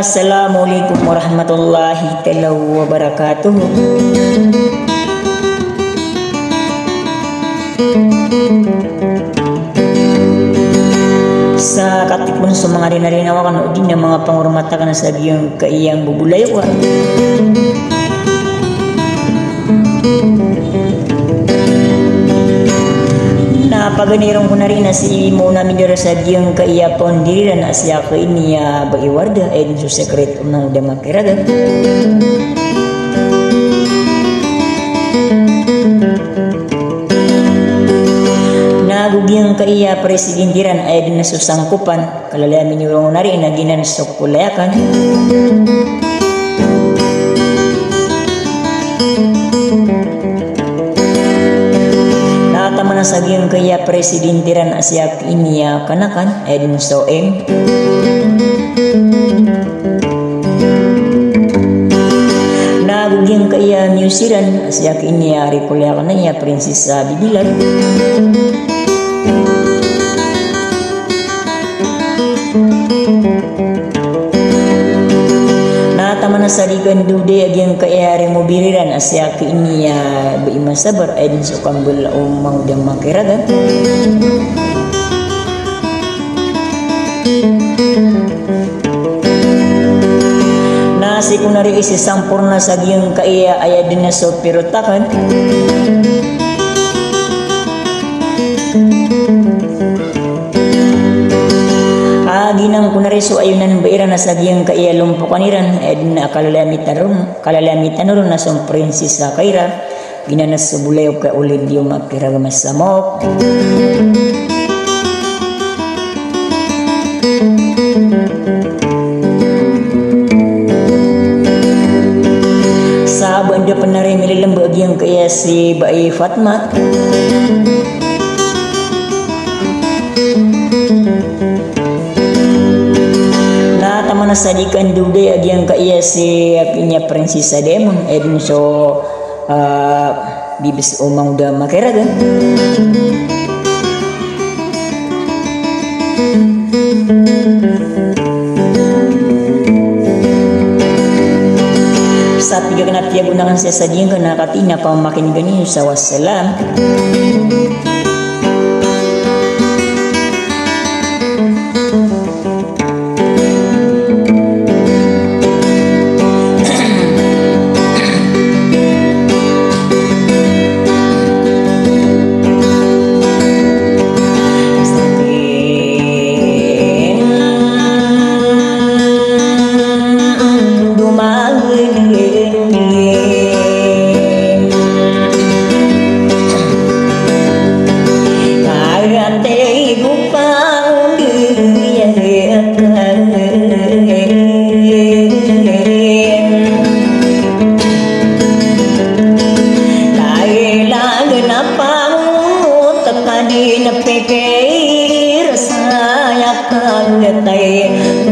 Assalamualaikum warahmatullahi taala wabarakatuh. Sa katikpon sa mga rinarinawa kan din ng mga pangurmata ka na sa giyang kaiyang bubulayo ka. Napaganirong ko na rin na si Mona Mindera sa giyang kaiyapon diri na siya ka iniya baiwarda ay sa sekret ng damakiraga. Nagugyang kaiya presidentiran ay din na susangkupan kalalamin yung na rin na ginan sa kulayakan. Natama na sa giyang kaya presidentiran asyak iniya kanakan ay din sa OM. Nagugyang kaya New Zealand asyak iniya rikulayakan na iya Prinsesa Bibilag. Natama na sa ligan dude agyang kaya remobiriran asya ka iniya baimasabar ay din sa kambul o mangudang makiragan. Nasi ko na rin isisampur na sa giyang kaya ay din na sa pirutakan. Ginang kunariso ayunan baira na sa giyang kaya lumpukaniran ay din na kalalamitan ron na sa prinsesa kaira ginanas sa bulayo ka ulid yung makiragamas samok. Sa banda pa na rin mililambag yung kaya si Baay Fatma. Natama na sa likan duday agyang kaya si pinya Prinsesa Demon edin so bibis umang da makiragan. Sa tiga na tiyagunakan siya sa diyang kanakatina pamakin ganin sa wassalam.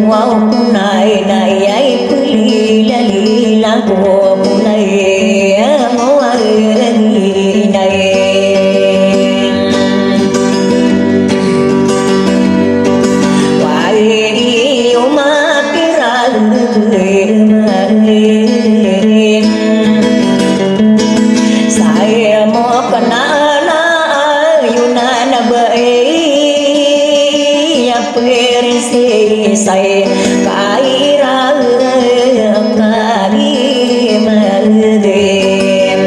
Wow kunai nai ai puli lalila ko kunai moai nai wai umakiral saya mo kanana ayunana bae persi saya kaira kari maldem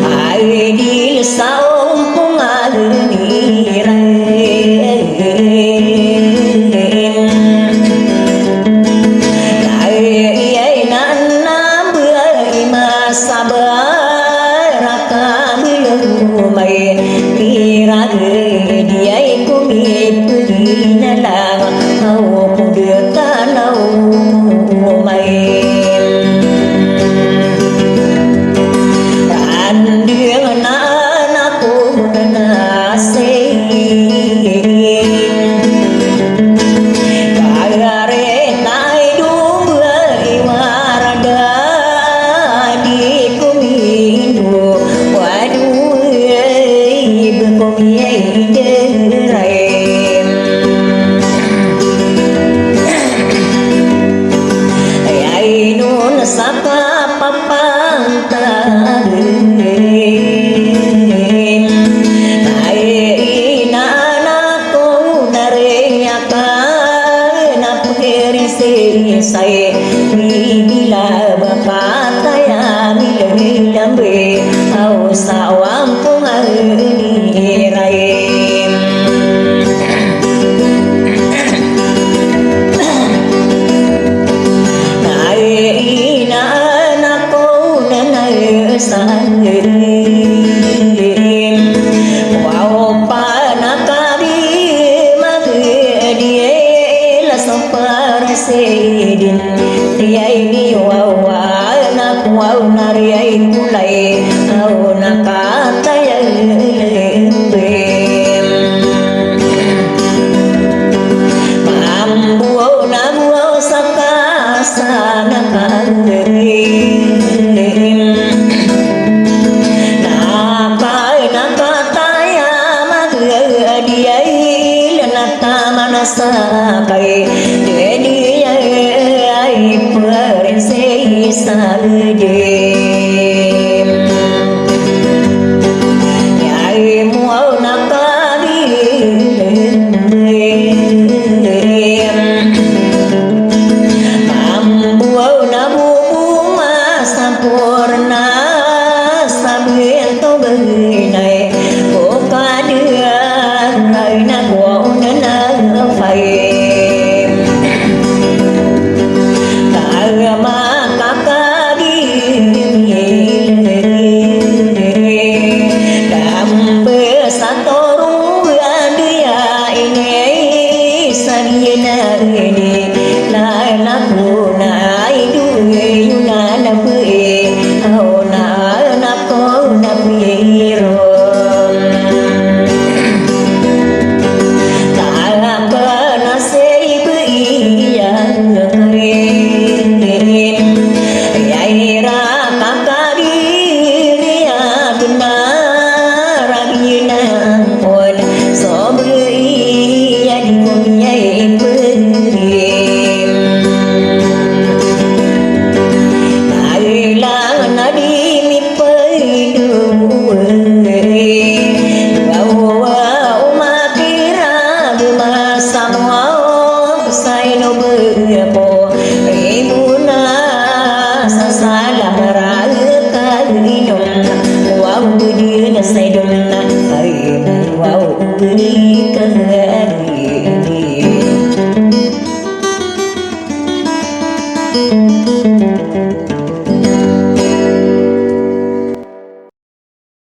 ai di saung alniran ai nanam bai masabar akamai kira dia ikut pergi nalang kau kudekan main andil anakku nasi kagare tai dua iwarada di kumindu waduh ibu komiai derai say bila bapataya milambe au sawam pungani rai naina nako nana sangri wow panakari magdi la sopar sedin tiai ni wawa nak wow nariai kulai au nakata ya mambu nabu sakasa nakandri sakai jadi ai perse salje ai mau nakadi mambu nabu sampurna sabien to benai dia nai na go na phải ma kaka đi đam bê sa to ru dia ini sarina ini la na ku na du na na bê au na ko na bê ro Wow,